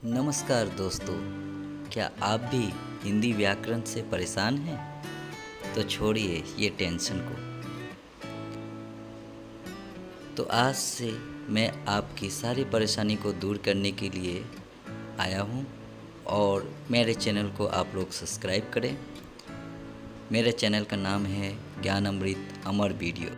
नमस्कार दोस्तों, क्या आप भी हिंदी व्याकरण से परेशान हैं? तो छोड़िए ये टेंशन को। तो आज से मैं आपकी सारी परेशानी को दूर करने के लिए आया हूँ और मेरे चैनल को आप लोग सब्सक्राइब करें। मेरे चैनल का नाम है ज्ञान अमृत अमर वीडियो।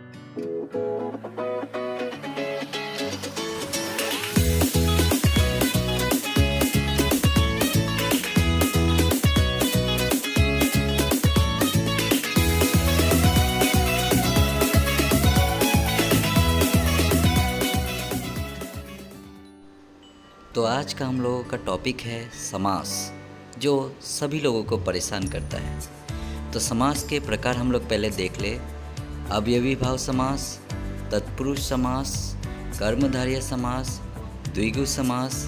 तो आज का हम लोगों का टॉपिक है समास, जो सभी लोगों को परेशान करता है। तो समास के प्रकार हम लोग पहले देख ले। अवयवी भाव समास, तत्पुरुष समास, कर्मधारय समास, द्विगु समास,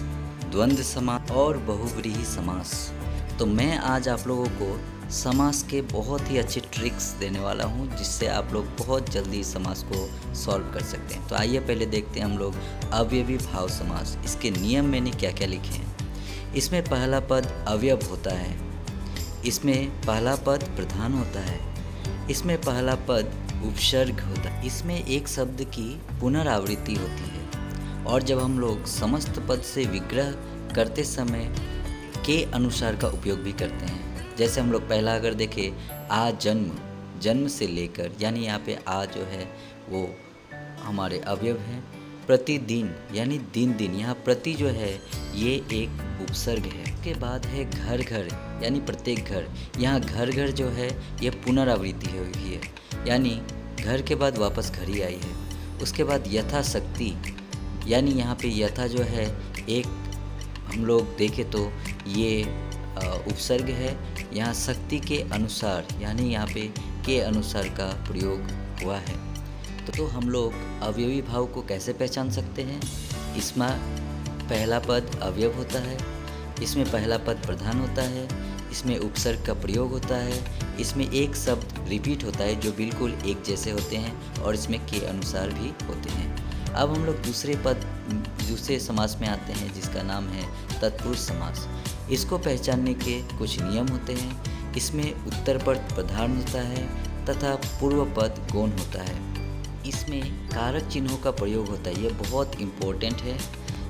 द्वंद्व समास और बहुव्रीहि समास। तो मैं आज आप लोगों को समास के बहुत ही अच्छे ट्रिक्स देने वाला हूं, जिससे आप लोग बहुत जल्दी समास को सॉल्व कर सकते हैं। तो आइए पहले देखते हैं हम लोग अवयवी भाव समास। इसके नियम मैंने क्या क्या लिखे हैं। इसमें पहला पद अवयव होता है, इसमें पहला पद प्रधान होता है, इसमें पहला पद उपसर्ग होता है, इसमें एक शब्द की पुनरावृत्ति होती है। और जब हम लोग समस्त पद से विग्रह करते समय के अनुसार का उपयोग भी करते हैं। जैसे हम लोग पहला अगर देखें, आ जन्म, जन्म से लेकर, यानी यहाँ पे आ जो है वो हमारे अवयव हैं। प्रतिदिन यानी दिन दिन, यहाँ प्रति जो है ये एक उपसर्ग है। उसके बाद है घर घर, यानी प्रत्येक घर। यहाँ घर घर जो है ये पुनरावृत्ति हुई है, यानी घर के बाद वापस घर ही आई है। उसके बाद यथाशक्ति, यानी यहाँ पे यथा जो है एक हम लोग देखें तो ये उपसर्ग है। यहाँ शक्ति के अनुसार, यानी यहाँ पे के अनुसार का प्रयोग हुआ है। तो हम लोग अवयवी भाव को कैसे पहचान सकते हैं। इसमें पहला पद अवयव होता है, इसमें पहला पद प्रधान होता है, इसमें उपसर्ग का प्रयोग होता है, इसमें एक शब्द रिपीट होता है जो बिल्कुल एक जैसे होते हैं, और इसमें के अनुसार भी होते हैं। अब हम लोग दूसरे समास में आते हैं, जिसका नाम है तत्पुरुष समास। इसको पहचानने के कुछ नियम होते हैं। इसमें उत्तर पद प्रधान होता है तथा पूर्व पद गौण होता है। इसमें कारक चिन्हों का प्रयोग होता है, ये बहुत इम्पोर्टेंट है।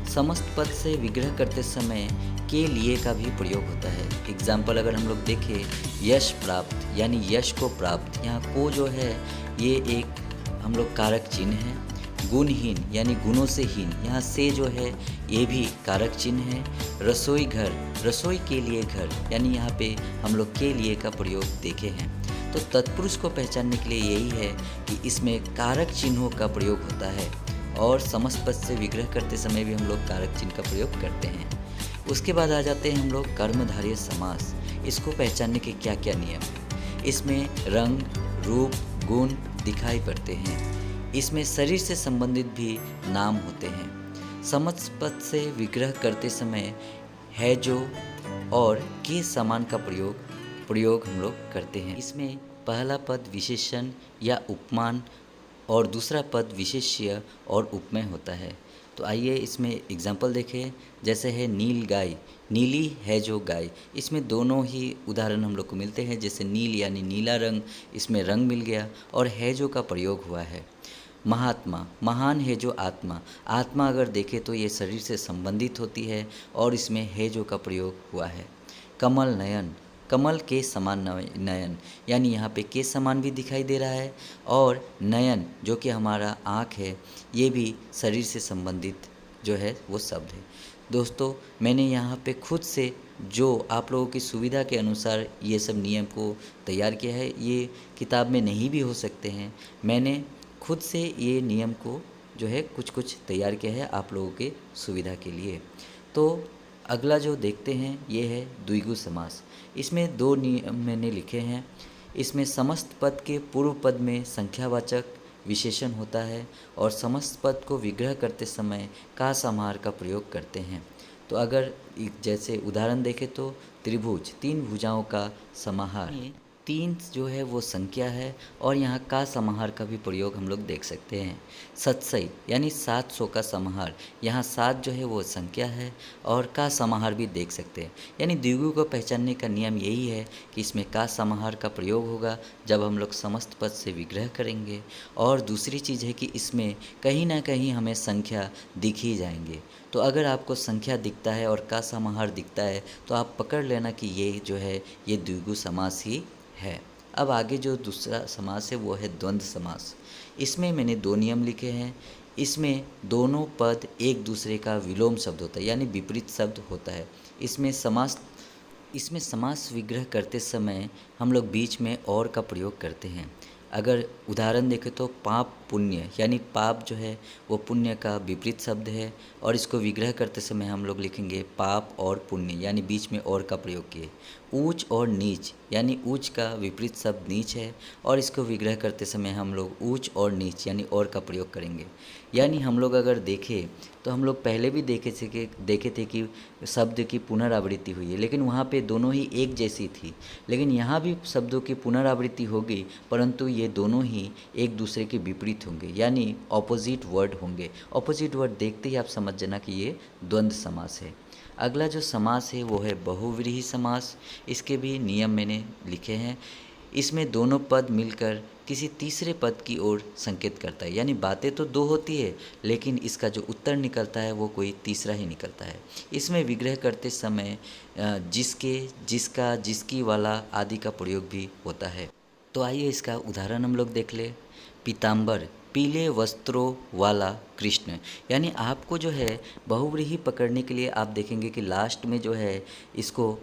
समस्त पद से विग्रह करते समय के लिए का भी प्रयोग होता है। एग्जाम्पल अगर हम लोग देखें, यश प्राप्त, यानी यश को प्राप्त, यहाँ को जो है ये एक हम लोग कारक चिन्ह है। गुणहीन, यानी गुणों से हीन, यहाँ से जो है ये भी कारक चिन्ह है। रसोई घर, रसोई के लिए घर, यानी यहाँ पे हम लोग के लिए का प्रयोग देखे हैं। तो तत्पुरुष को पहचानने के लिए यही है कि इसमें कारक चिन्हों का प्रयोग होता है, और समस्त पद से विग्रह करते समय भी हम लोग कारक चिन्ह का प्रयोग करते हैं। उसके बाद आ जाते हैं हम लोग कर्मधारय समास। इसको पहचानने के क्या क्या नियम हैं। इसमें रंग, रूप, गुण दिखाई पड़ते हैं। इसमें शरीर से संबंधित भी नाम होते हैं। समस्त पद से विग्रह करते समय है जो और के समान का प्रयोग हम लोग करते हैं। इसमें पहला पद विशेषण या उपमान और दूसरा पद विशेष्य और उपमेय होता है। तो आइए इसमें एग्जाम्पल देखें। जैसे है नील गाय, नीली है जो गाय। इसमें दोनों ही उदाहरण हम लोग को मिलते हैं। जैसे नील यानी नीला रंग, इसमें रंग मिल गया, और है जो का प्रयोग हुआ है। महात्मा, महान है जो आत्मा, आत्मा अगर देखें तो ये शरीर से संबंधित होती है, और इसमें है जो का प्रयोग हुआ है। कमल नयन, कमल के समान नयन, यानी यहाँ पे के समान भी दिखाई दे रहा है, और नयन जो कि हमारा आँख है, ये भी शरीर से संबंधित जो है वो शब्द है। दोस्तों, मैंने यहाँ पे खुद से जो आप लोगों की सुविधा के अनुसार ये सब नियम को तैयार किया है। ये किताब में नहीं भी हो सकते हैं, मैंने खुद से ये नियम को जो है कुछ तैयार किया है आप लोगों के सुविधा के लिए। तो अगला जो देखते हैं ये है द्विगु समास। इसमें दो नियम मैंने लिखे हैं। इसमें समस्त पद के पूर्व पद में संख्यावाचक विशेषण होता है, और समस्त पद को विग्रह करते समय का समाहार का प्रयोग करते हैं। तो अगर जैसे उदाहरण देखें तो त्रिभुज, तीन भुजाओं का समाहार। 3 जो है वो संख्या है और यहाँ का समाहार का भी प्रयोग हम लोग देख सकते हैं। सत्सई यानी 700 का समाहार, यहाँ 7 जो है वो संख्या है और का समाहार भी देख सकते हैं। यानी द्विगु को पहचानने का नियम यही है कि इसमें का समाहार का प्रयोग होगा जब हम लोग समस्त पद से विग्रह करेंगे। और दूसरी चीज़ है कि इसमें कहीं ना कहीं हमें संख्या दिख ही जाएंगे। तो अगर आपको संख्या दिखता है और का समाहार दिखता है तो आप पकड़ लेना कि ये जो है ये द्विगु समास ही है। अब आगे जो दूसरा समास है वो है द्वंद्व समास। इसमें मैंने 2 नियम लिखे हैं। इसमें दोनों पद एक दूसरे का विलोम शब्द होता है यानी विपरीत शब्द होता है। इसमें समास विग्रह करते समय हम लोग बीच में और का प्रयोग करते हैं। अगर उदाहरण देखें तो पाप पुण्य यानी पाप जो है वो पुण्य का विपरीत शब्द है और इसको विग्रह करते समय हम लोग लिखेंगे पाप और पुण्य यानी बीच में और का प्रयोग किए। ऊंच और नीच यानी ऊंच का विपरीत शब्द नीच है और इसको विग्रह करते समय हम लोग ऊंच और नीच यानी और का प्रयोग करेंगे। यानी हम लोग अगर देखें तो हम लोग पहले भी देखे थे कि शब्द की पुनरावृत्ति हुई है, लेकिन वहाँ पे दोनों ही एक जैसी थी। लेकिन यहाँ भी शब्दों की पुनरावृत्ति होगी परंतु ये दोनों ही एक दूसरे के विपरीत होंगे यानी ऑपोजिट वर्ड होंगे। ऑपोजिट वर्ड देखते ही आप समझ जाना कि ये द्वंद्व समास है। अगला जो समास है वो है बहुव्रीहि समास। इसके भी नियम मैंने लिखे हैं। इसमें दोनों पद मिलकर किसी तीसरे पद की ओर संकेत करता है यानी बातें तो 2 होती है लेकिन इसका जो उत्तर निकलता है वो कोई तीसरा ही निकलता है। इसमें विग्रह करते समय जिसके, जिसका, जिसकी वाला आदि का प्रयोग भी होता है। तो आइए इसका उदाहरण हम लोग देख ले। पीताम्बर पीले वस्त्रों वाला कृष्ण, यानी आपको जो है बहुव्रीहि पकड़ने के लिए आप देखेंगे कि लास्ट में जो है इसको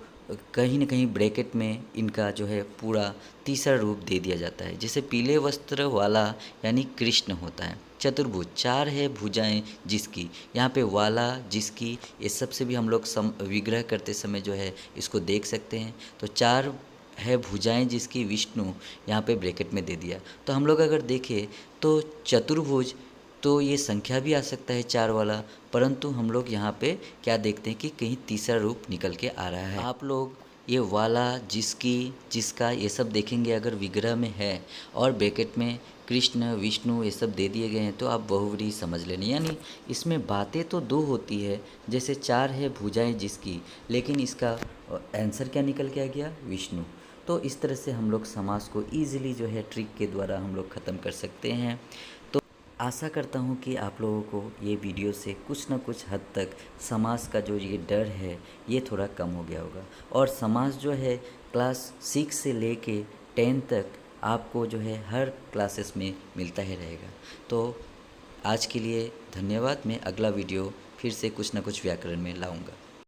कहीं न कहीं ब्रैकेट में इनका जो है पूरा तीसरा रूप दे दिया जाता है। जैसे पीले वस्त्र वाला यानी कृष्ण होता है। चतुर्भुज 4 है भुजाएं जिसकी, यहाँ पे वाला जिसकी ये सब से भी हम लोग विग्रह करते समय जो है इसको देख सकते हैं। तो 4 है भुजाएं जिसकी विष्णु यहाँ पे ब्रैकेट में दे दिया। तो हम लोग अगर देखें तो चतुर्भुज तो ये संख्या भी आ सकता है 4 वाला, परंतु हम लोग यहाँ पे क्या देखते हैं कि कहीं तीसरा रूप निकल के आ रहा है। आप लोग ये वाला जिसकी, जिसका ये सब देखेंगे अगर विग्रह में है और ब्रैकेट में कृष्ण विष्णु ये सब दे दिए गए हैं तो आप बहुव्रीहि समझ लेना। यानी इसमें बातें तो 2 होती है, जैसे 4 है भुजाएं जिसकी, लेकिन इसका आंसर क्या निकल के आ गया विष्णु। तो इस तरह से हम लोग समास को ईजिली जो है ट्रिक के द्वारा हम लोग ख़त्म कर सकते हैं। तो आशा करता हूँ कि आप लोगों को ये वीडियो से कुछ न कुछ हद तक समास का जो ये डर है ये थोड़ा कम हो गया होगा। और समास जो है क्लास 6 से लेके 10 तक आपको जो है हर क्लासेस में मिलता ही रहेगा। तो आज के लिए धन्यवाद। मैं अगला वीडियो फिर से कुछ न कुछ व्याकरण में लाऊंगा।